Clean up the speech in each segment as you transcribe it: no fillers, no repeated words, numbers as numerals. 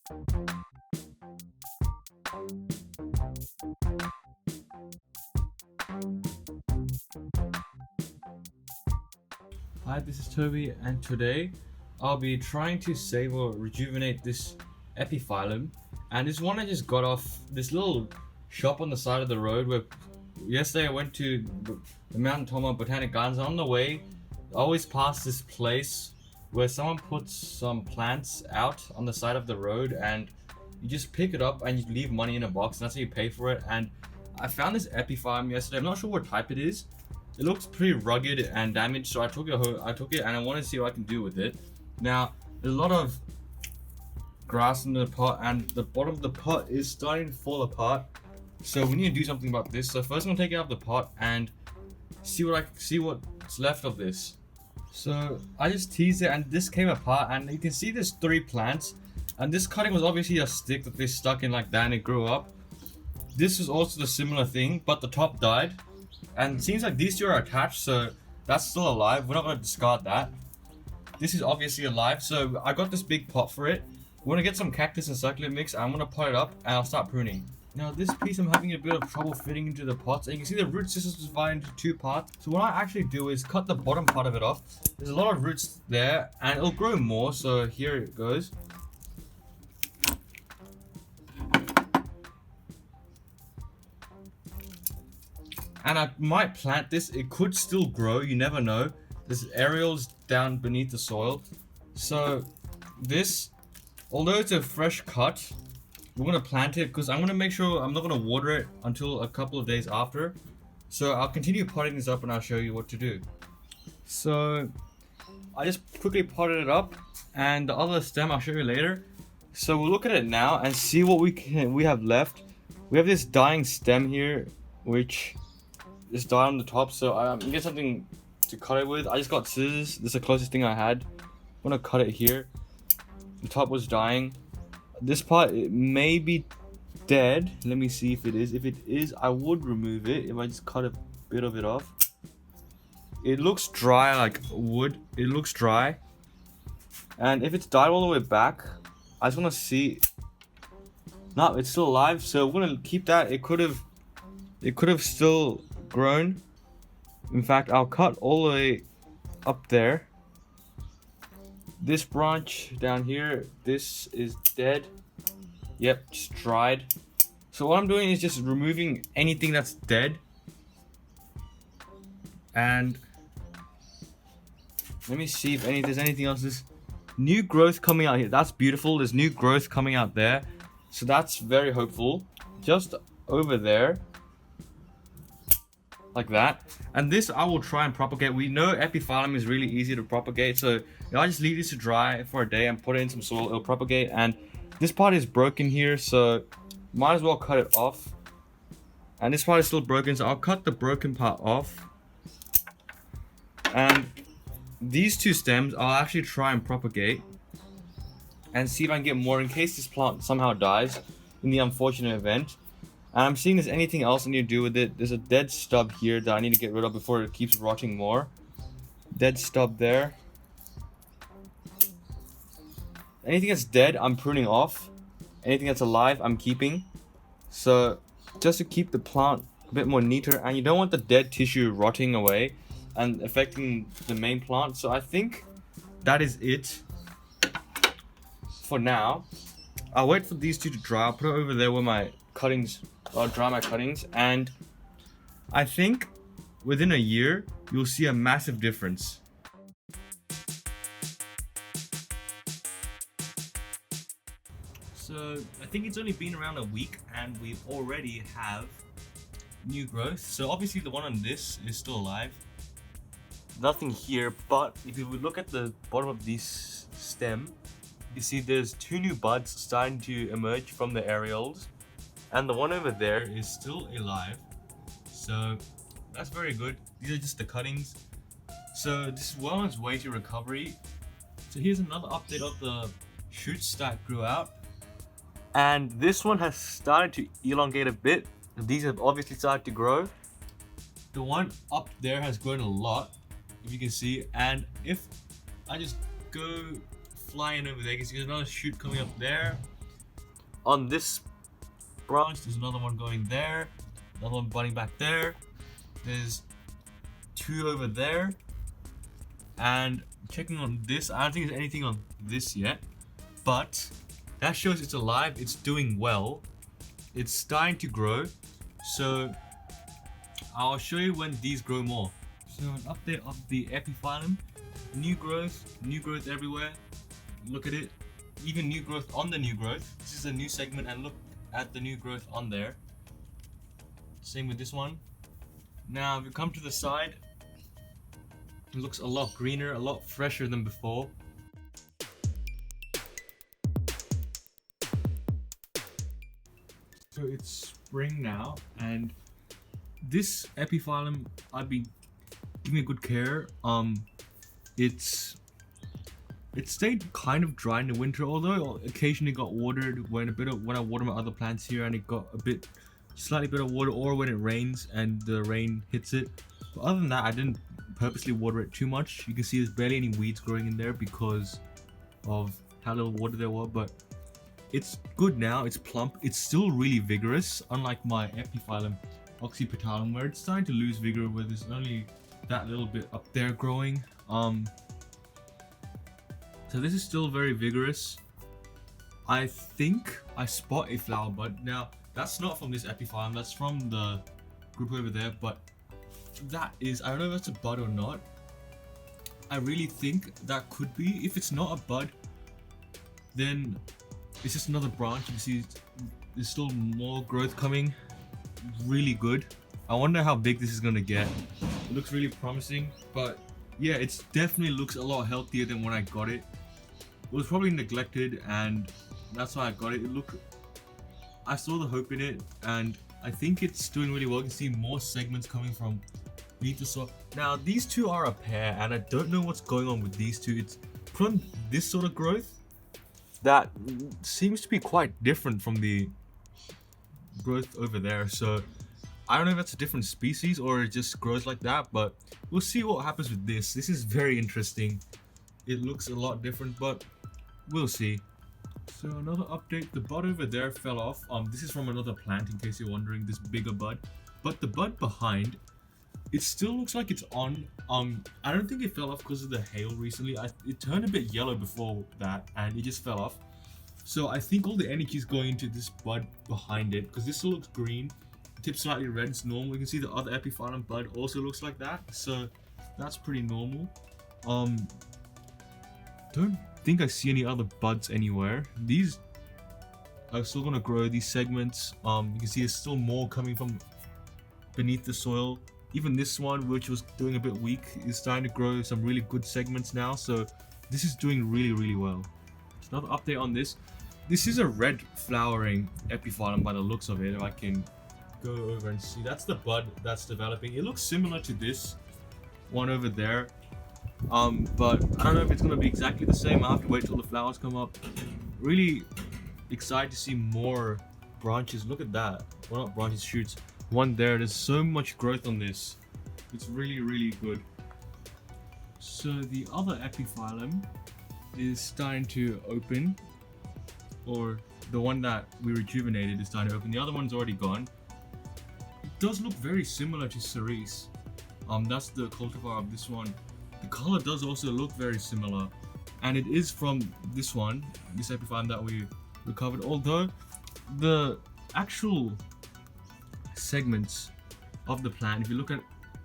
Hi, this is Toby, and today I'll be trying to save or rejuvenate this Epiphyllum. And this one I just got off this little shop on the side of the road where yesterday I went to the Mount Toma Botanic Gardens. On the way, I always pass this place where someone puts some plants out on the side of the road, and you just pick it up and you leave money in a box, and that's how you pay for it. And I found this Epiphyllum yesterday. I'm not sure what type it is. It looks pretty rugged and damaged, so I took it and I wanted to see what I can do with it. Now, there's a lot of grass in the pot, and the bottom of the pot is starting to fall apart. So we need to do something about this. So first I'm gonna take it out of the pot and see what's left of this. So I just teased it and this came apart, and you can see there's 3 plants, and this cutting was obviously a stick that they stuck in like that and it grew up. This was also the similar thing, but the top died. And it seems like these 2 are attached, so that's still alive. We're not going to discard that. This is obviously alive, so I got this big pot for it. We're going to get some cactus and succulent mix. I'm going to pot it up and I'll start pruning. Now this piece I'm having a bit of trouble fitting into the pots, and you can see the root systems is divided into 2 parts. So what I actually do is cut the bottom part of it off. There's a lot of roots there and it'll grow more, so here it goes. And I might plant this, it could still grow, you never know. There's aerials down beneath the soil. So this, although it's a fresh cut, we're gonna plant it because I'm gonna make sure I'm not gonna water it until a couple of days after. So I'll continue potting this up and I'll show you what to do. So I just quickly potted it up, and the other stem I'll show you later. So we'll look at it now and see what we have left. We have this dying stem here, which is died on the top, so I'm gonna get something to cut it with. I just got scissors. This is the closest thing I had. I'm gonna cut it here. The top was dying. This part, it may be dead. Let me see if it is. If it is, I would remove it if I just cut a bit of it off. It looks dry like wood. It looks dry. And if it's died all the way back, I just want to see. No, it's still alive, so we're gonna keep that. It could have still grown. In fact, I'll cut all the way up there. This branch down here, this is dead. Yep, just dried. So what I'm doing is just removing anything that's dead. And let me see if there's anything else. There's new growth coming out here. That's beautiful. There's new growth coming out there. So that's very hopeful. Just over there. Like that. And this I will try and propagate. We know Epiphyllum is really easy to propagate, so I just leave this to dry for a day and put it in some soil. It'll propagate. And this part is broken here, so might as well cut it off. And this part is still broken, so I'll cut the broken part off. And these 2 stems I'll actually try and propagate and see if I can get more in case this plant somehow dies in the unfortunate event. And I'm seeing there's anything else I need to do with it. There's a dead stub here that I need to get rid of before it keeps rotting more. Dead stub there. Anything that's dead, I'm pruning off. Anything that's alive, I'm keeping. So just to keep the plant a bit more neater, and you don't want the dead tissue rotting away and affecting the main plant. So I think that is it for now. I'll wait for these 2 to dry. I'll put it over there where my cuttings, I'll dry my cuttings, and I think within a year you'll see a massive difference. So I think it's only been around a week and we already have new growth. So obviously the one on this is still alive. Nothing here, but if you would look at the bottom of this stem, you see there's 2 new buds starting to emerge from the areoles. And the one over there is still alive, so that's very good. These are just the cuttings. So this is well on its way to recovery. So here's another update of the shoots that grew out. And this one has started to elongate a bit. These have obviously started to grow. The one up there has grown a lot, if you can see. And if I just go flying over there, you can see there's another shoot coming up there. on this branch, there's another one going there, another one budding back there. There's 2 over there, and checking on this, I don't think there's anything on this yet, but that shows it's alive, it's doing well, it's starting to grow. So I'll show you when these grow more. So an update of the Epiphyllum. New growth everywhere. Look at it. Even new growth on the new growth. This is a new segment, and look at the new growth on there. Same with this one. Now if you come to the side, it looks a lot greener, a lot fresher than before. So it's spring now, and this Epiphyllum, I'd be giving it good care. It stayed kind of dry in the winter, although occasionally got watered when I water my other plants here, and it got slightly bit of water, or when it rains and the rain hits it. But other than that, I didn't purposely water it too much. You can see there's barely any weeds growing in there because of how little water there was, but it's good now. It's plump. It's still really vigorous, unlike my Epiphyllum oxypetalum, where it's starting to lose vigor, where there's only that little bit up there growing. So this is still very vigorous. I think I spot a flower bud. Now that's not from this Epiphyllum, that's from the group over there, but that is, I don't know if that's a bud or not. I really think that could be. If it's not a bud, then it's just another branch. You can see there's still more growth coming. Really good. I wonder how big this is gonna get. It looks really promising, but yeah, it definitely looks a lot healthier than when I got it. It was probably neglected, and that's why I got it. I saw the hope in it, and I think it's doing really well. You can see more segments coming from beneath the soil. Now these two are a pair, and I don't know what's going on with these two. It's from this sort of growth that seems to be quite different from the growth over there. So I don't know if that's a different species or it just grows like that, but we'll see what happens with this. This is very interesting. It looks a lot different, but we'll see. So another update, the bud over there fell off. This is from another plant, in case you're wondering, this bigger bud. But the bud behind, it still looks like it's on. I don't think it fell off because of the hail recently. It turned a bit yellow before that, and it just fell off. So I think all the energy is going into this bud behind it, because this still looks green. The tip's slightly red, it's normal. You can see the other Epiphyllum bud also looks like that, so that's pretty normal. Don't think I see any other buds anywhere. These are still gonna grow, these segments. You can see there's still more coming from beneath the soil. Even this one, which was doing a bit weak, is starting to grow some really good segments now. So this is doing really well. So another update on this. This is a red flowering Epiphyllum by the looks of it. If I can go over and see, that's the bud that's developing. It looks similar to this one over there. But I don't know if it's gonna be exactly the same. I'll have to wait till the flowers come up. Really excited to see more branches. Look at that. Well, not branches, shoots. One there. There's so much growth on this. It's really good. So the other Epiphyllum is starting to open, or the one that we rejuvenated is starting to open. The other one's already gone. It does look very similar to cerise. That's the cultivar of this one. The color does also look very similar, and it is from this one, this Epiphyllum that we recovered. Although the actual segments of the plant, if you look at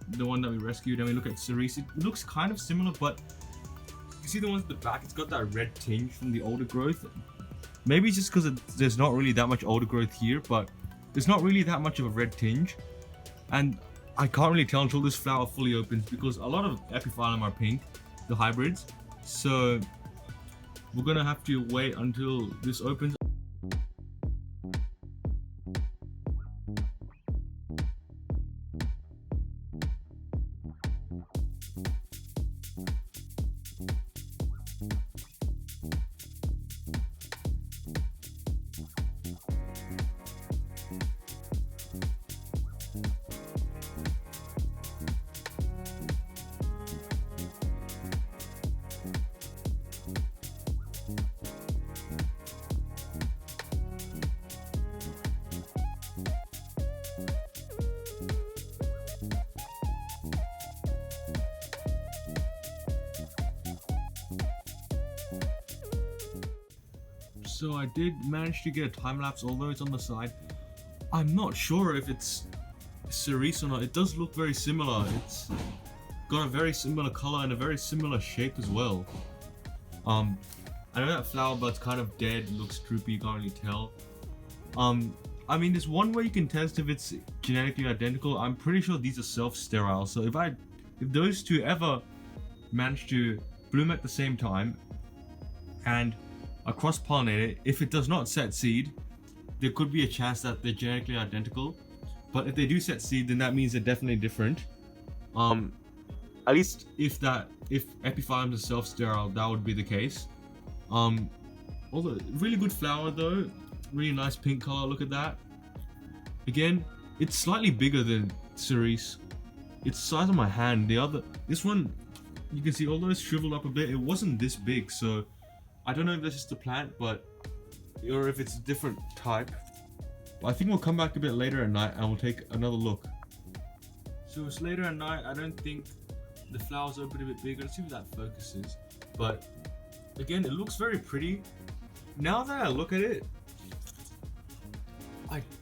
the one that we rescued and we look at cerise, it looks kind of similar, but you see the ones at the back, it's got that red tinge from the older growth. Maybe it's just because there's not really that much older growth here, but there's not really that much of a red tinge, and I can't really tell until this flower fully opens, because a lot of Epiphyllum are pink, the hybrids. So we're gonna have to wait until this opens. So I did manage to get a time lapse, although it's on the side. I'm not sure if it's cerise or not. It does look very similar. It's got a very similar color and a very similar shape as well. I know that flower bud's kind of dead, looks droopy, you can't really tell. I mean, there's one way you can test if it's genetically identical. I'm pretty sure these are self-sterile, so if those two ever manage to bloom at the same time and are cross-pollinated, if it does not set seed, there could be a chance that they're genetically identical. But if they do set seed, then that means they're definitely different. At least if Epiphyllum is self-sterile, that would be the case. Although really good flower though, really nice pink color. Look at that. Again, it's slightly bigger than cerise. It's the size of my hand. This one, you can see, although it's shriveled up a bit, it wasn't this big. So I don't know if that's just a plant, or if it's a different type. But I think we'll come back a bit later at night and we'll take another look. So it's later at night. I don't think the flowers open a bit bigger. Let's see if that focuses. But again, it looks very pretty. Now that I look at it,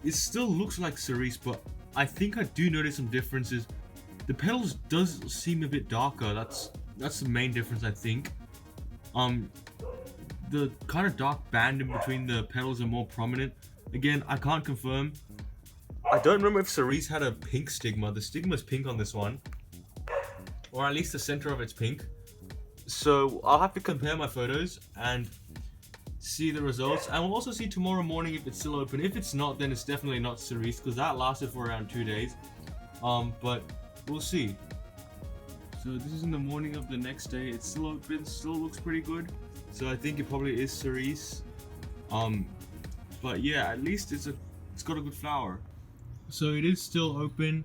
it still looks like cerise, but I think I do notice some differences. The petals does seem a bit darker. That's the main difference, I think. The kind of dark band in between the petals are more prominent. Again, I can't confirm. I don't remember if cerise had a pink stigma. The stigma's pink on this one, or at least the center of it's pink. So I'll have to compare my photos and see the results, and we'll also see tomorrow morning if it's still open. If it's not, then it's definitely not cerise, because that lasted for around 2 days. But we'll see. So this is in the morning of the next day. It's still open, still looks pretty good. So I think it probably is cerise. But yeah, at least it's got a good flower. So it is still open.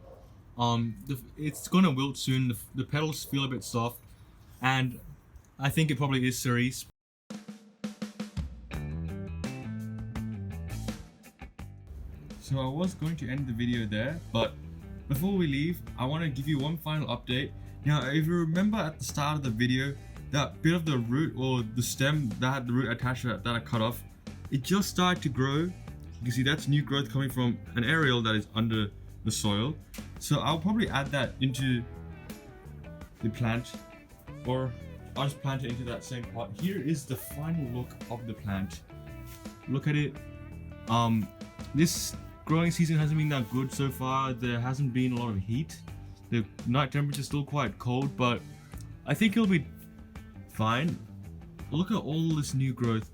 It's gonna wilt soon. The petals feel a bit soft, and I think it probably is cerise. So I was going to end the video there, but before we leave, I want to give you one final update. Now, if you remember at the start of the video, that bit of the root or the stem that had the root attached that I cut off, it just started to grow. You can see that's new growth coming from an aerial that is under the soil. So I'll probably add that into the plant, or I'll just plant it into that same pot. Here is the final look of the plant. Look at it. This growing season hasn't been that good so far. There hasn't been a lot of heat. The night temperature is still quite cold, but I think it'll be fine. Look at all this new growth.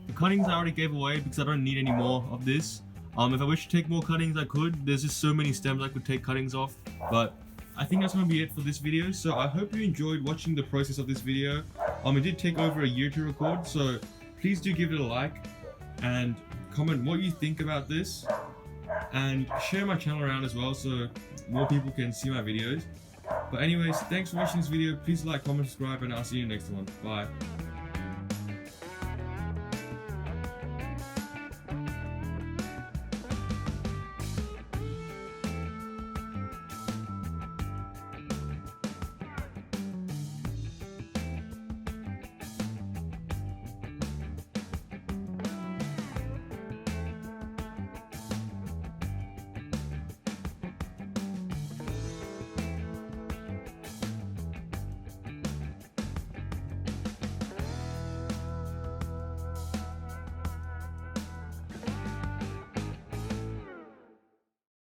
The cuttings I already gave away because I don't need any more of this. If I wish to take more cuttings, I could. There's just so many stems I could take cuttings off, but I think that's going to be it for this video. So I hope you enjoyed watching the process of this video. It did take over a year to record, so please do give it a like and comment what you think about this, and share my channel around as well so more people can see my videos. But anyways, thanks for watching this video. Please like, comment, subscribe, and I'll see you next one. Bye.